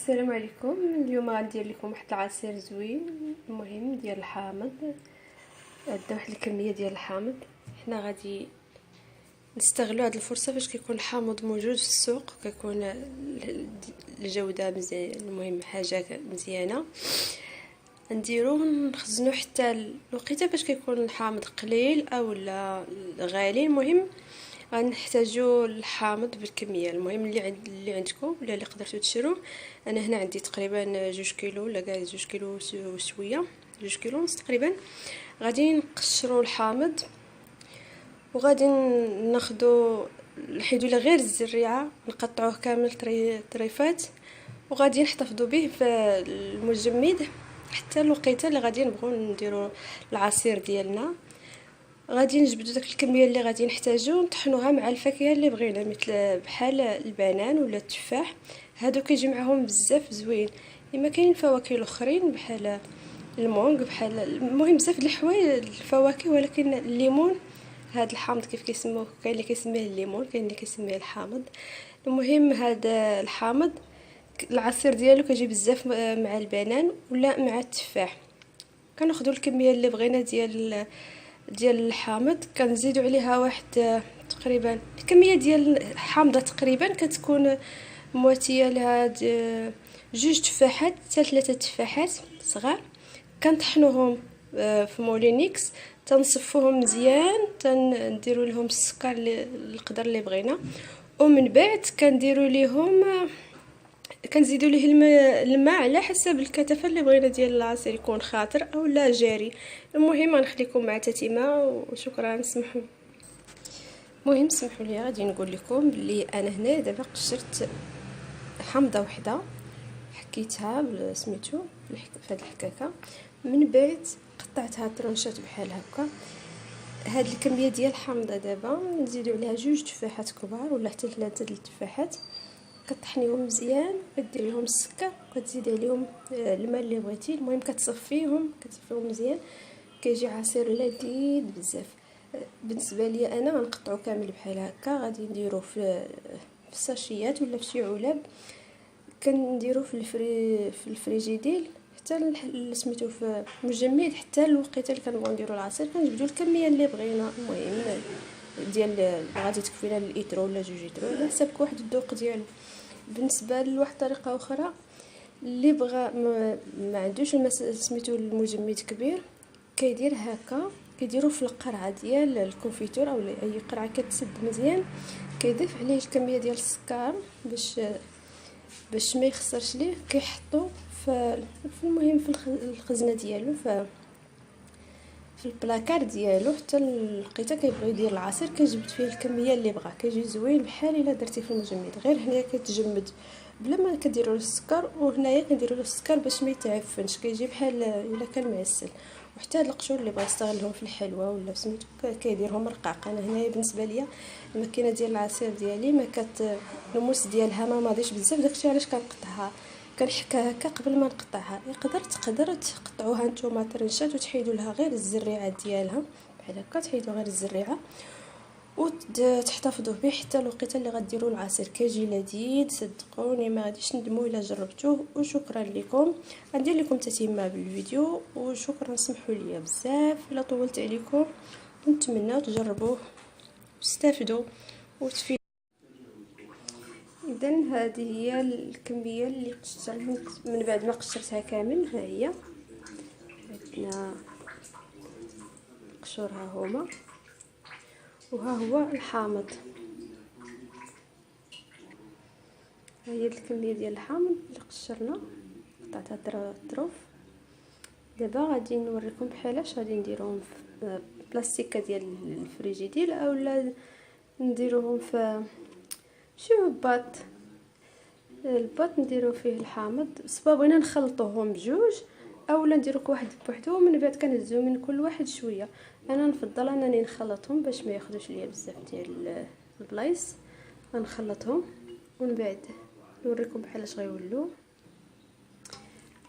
السلام عليكم. اليوم غندير لكم واحد العصير زوين المهم ديال الحامض. عندنا واحد الكميه ديال الحامض. حنا غادي نستغلوا هذه الفرصه فاش كيكون الحامض موجود في السوق، كيكون الجوده مزيان، المهم حاجه مزيانه نديروه نخزنوه حتى الوقيته فاش كيكون الحامض قليل او لا غالي. المهم غنحتاجو الحامض بالكميه المهم اللي عندكم ولا اللي قدرتوا تشروه. انا هنا عندي تقريبا 2 كيلو ولا كاع 2 كيلو وشويه، 2 كيلو ونص تقريبا. غادي نقشروا الحامض وغادي ناخذوا نحيدوا له غير الزريعه، نقطعوه كامل طريفات وغادي نحتفظوا به في المجمد حتى الوقيته اللي غادي نبغوا نديروا العصير ديالنا. غادي نجبدوا داك الكميه اللي غادي نحتاجو نطحنوها مع الفاكهه اللي بغينا، مثل بحال البنان ولا التفاح، هادو كيجي معاهم بزاف زوين. اما كاين فواكه اخرين بحال المونغ، بحال المهم بزاف د الحوايج الفواكه، ولكن الليمون هاد الحامض كيف كيسموه، كاين اللي كيسميه الليمون، كاين اللي كيسميه الحامض. المهم هذا الحامض العصير ديالو كيجي بزاف مع البنان ولا مع التفاح. كناخذوا الكميه اللي بغينا ديال الحامض، كنزيدوا عليها واحد تقريبا الكميه ديال الحامضه تقريبا كتكون مواتيه لها 2 تفاحات حتى 3 تفاحات صغار. كنطحنوهم في مولينيكس، تنصفوهم مزيان، تنديروا لهم السكر القدر اللي بغينا، ومن بعد كنزيدوا ليه الماء على حسب الكثافه اللي بغينا ديال العصير، يكون خاطر او لا جاري. المهم غنخليكم مع تتيمه وشكرا. سمحوا لي غادي نقول لكم بلي انا هنا دابا قشرت حامضه وحده، حكيتها سميتو في هذه الحكاكه، من بعد قطعتها طرونشات بحال هكا. هاد الكميه ديال الحامضه دابا نزيدوا عليها 2 تفاحات كبار ولا حتى 3 تفاحات، كطحنيهم مزيان، كدير لهم السكر وكتزيد عليهم الماء اللي بغيتي. المهم كتصفيهم مزيان، كيجي عصير لذيذ بزاف. بالنسبه لي انا غنقطعو كامل بحال هكا، غادي نديروه في الساشيات ولا في شي علب، كنديروه في الفريجيديل حتى سميتو في مجمد حتى الوقيته اللي كنبغيو نديرو العصير. كنجبدو الكميه اللي بغينا، المهم ديال غادي تكفينا لتر ولا 2 لتر على حسب كل واحد الذوق ديالو. بالنسبه لواحد الطريقه اخرى، اللي بغى ما عندوش سميتو المجمد كبير، كيدير هكا، كيديروا في القرعه ديال الكونفيتور او اي قرعه كتسد مزيان، كيضيف عليه الكميه ديال السكر باش ما يخسرش ليه. كيحطو في المهم في الخزنه ديالو في البلاكار ديالو حتى الوقيته كيبغي يدير العصير، كيجبد فيه الكميه اللي بغا، كيجي زوين بحال الا درتي في المجمد. غير هنايا كيتجمد بلا ما كديروا له السكر، وهنايا كنديروا له السكر باش ما يتعفنش، كيجي بحال الا كان معسل. وحتى هاد القشور اللي بغا يستغلهم في الحلوى ولا سميتو كيديرهم رقاق. انا هنايا بالنسبه ليا الماكينه ديال العصير ديالي ما الموس ديالها ما ماضيش بزاف، داكشي علاش كنقطعها، كنحكها هكا قبل ما نقطعها. تقدر تقطعوها نتوما طرنشات وتحيدوا لها غير الزريعه ديالها بحال هكا، تحيدوا غير الزريعه وتحتفظوا به حتى الوقيته اللي غديروا العصير. كيجي لذيذ صدقوني، ما غاديش ندموا الا جربتوه. وشكرا لكم، غندير لكم تتمه بالفيديو، وشكرا. سمحوا لي بزاف الا طولت عليكم، نتمنى تجربوه وتستافدوا وتفيدوا. اذا هذه هي الكميه اللي قشرت من بعد ما قشرتها كامل. ها هي عندنا قشور، ها هما، وها هو الحامض. ها هي الكميه ديال الحامض اللي قشرنا، قطعتها طروف. دابا غادي نوريكم بحالاش غادي نديروهم في بلاستيكه ديال الفريجيدير، اولا نديروهم في شي الباط نديرو فيه الحامض. سبا بغينا نخلطوهم بجوج اولا نديرو واحد بوحدو، ومن بعد كنهزو من كل واحد شويه. انا نفضل انني نخلطهم باش ما ياخذوش ليا بزاف ديال البلايص. غنخلطهم ومن بعد نوريكم بحالاش غيولوا.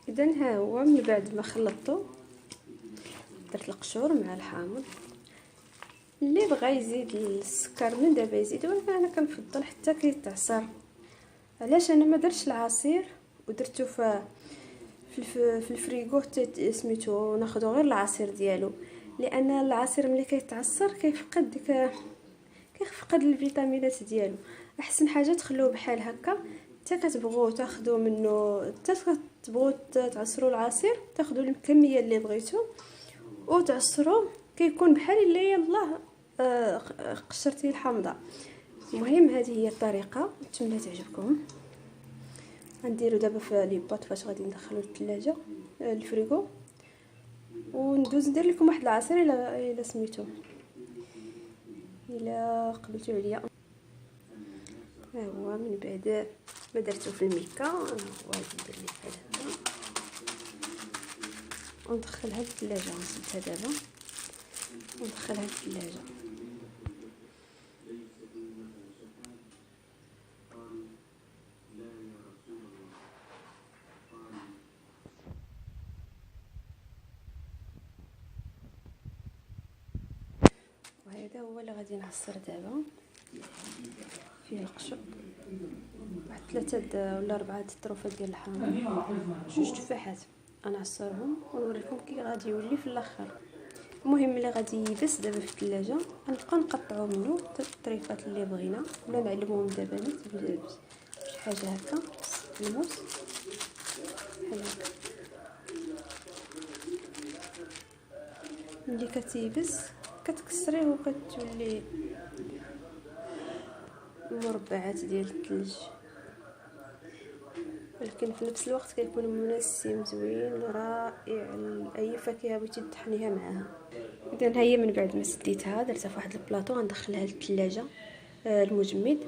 اذا ها هو من بعد ما خلطته، درت القشور مع الحامض. اللي بغى يزيد السكر من دابا يزيد، ولكن انا كنفضل حتى كيتعصر. علاش انا ما درتش العصير ودرتو في الفريغو سميتو، ناخذ غير العصير ديالو، لان العصير ملي كيتعصر كيفقد الفيتامينات ديالو. احسن حاجه تخلوه بحال هكا، حتى كتبغوا تاخذوا منه، حتى كتبغوا تعصروا العصير تاخذوا الكميه اللي بغيتو وتعصروا، كيكون بحال الا يلاه قشرتي الحامضه. المهم هذه هي الطريقه، نتمنى تعجبكم. غنديرو دابا في لي بوط فاش غادي ندخلو للثلاجه الفريغو، وندوز ندير لكم واحد العصير الا سميتو، الا قبلتوا عليا. ها هو من بعد ما درتو في الميكا، وغادي ندير ليه بحال هكا وندخلها للثلاجه. غنسدها دابا وندخلها للثلاجه. وهذا هو اللي غادي نعصر دابا، فيه القشر، واحد 3 ولا 4 طروفات ديال الحامض، 2 تفاحات غنعصرهم ونوريكم كي غادي يولي في الاخر. المهم ملي غادي يبس دابا في الثلاجه غنبقاو نقطعوا منه الطريفات اللي بغينا، ولا نعلموهم دابا بشي حاجه هكا الموس بحال هكا. ملي كتيبس كتكسريه وكتولي مربعات ديال الثلج، ولكن في نفس الوقت كيكون منسم زوين رائع لاي فاكهه بغيتي تطحنيها معاها. اذا هي من بعد ما سديتها درتها في واحد البلاطو، غندخلها للثلاجه. المجمد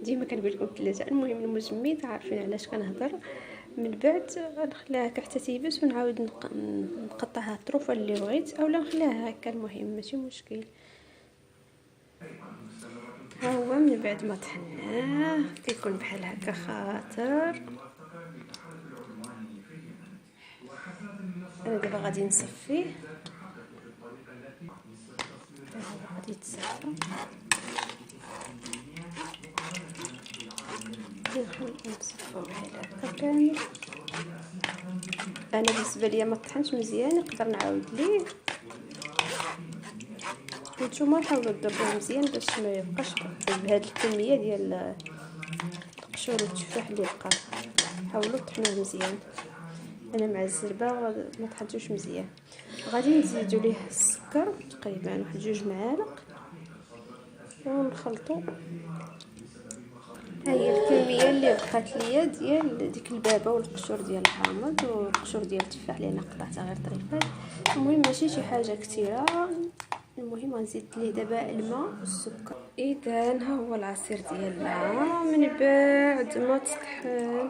ديما كنقول لكم الثلاجه، المهم المجمد عارفين علاش كنهضر. من بعد غنخليها هكا حتى تيبس، ونعاود نقطعها الطروفه اللي بغيت، اولا نخليها هكا، المهم ماشي مشكل. ها هو من بعد ما طحناه كيكون بحال هكا خاطر. انا دابا غادي نصفيه، غادي يتصفى، نصفو بحال هكا كامل. انا بالنسبه ليا ما طحنش مزيان، نقدر نعاود ليه، نتوما حاولوا تضربوه مزيان باش ما يبقاش بهاد الكميه ديال القشور والتفاح اللي بقى. حاولوا تطحنوه مزيان. انا مع الزربه ما طحنتوش مزيان. غادي نزيدوا ليه السكر تقريبا واحد 2 معالق ونخلطوا. ها هي الكميه اللي بقات ليا ديال ديك البابه والقشور ديال الحامض والقشور ديال التفاح اللي انا قطعتها غير طريفات. المهم ماشي شي حاجه كثيره. المهم غنزيد ليه دابا الماء والسكر. اذا ها هو العصير ديالنا من بعد ما تطحن.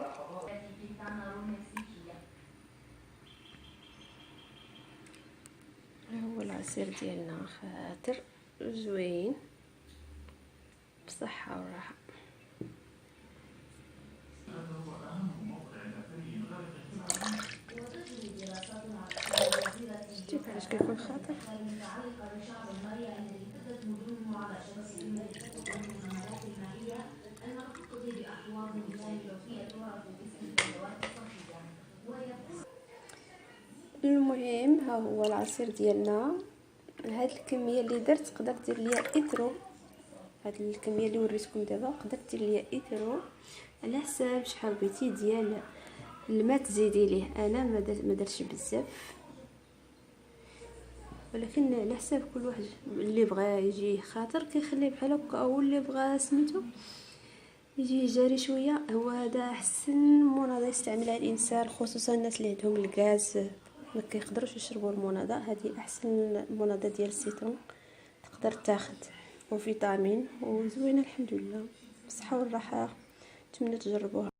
ها هو العصير ديالنا خاطر زوين بصحه وراحه. شتي كيفاش كيكون خاطر. المهم ها هو العصير ديالنا. هاد الكميه اللي درت تقدر دير ليا ايترو، هاد الكميه اللي وريتكم دابا قدرت دير ليا ايترو على حساب شحال بغيتي ديال الماء تزيدي ليه. انا ما درتش بزاف، ولكن على حساب كل واحد اللي بغى يجي خاطر كيخليه بحال هكا، او اللي بغى سميتو يجي جاري شويه. هو هذا احسن مناضه يستعملها الانسان، خصوصا الناس اللي عندهم الغاز ما كيقدروش يشربوا المناضه. هذه احسن مناضه ديال السيترون تقدر تاخذ، وفيتامين وزوينه الحمد لله، بالصحه والراحه. نتمنى تجربوها.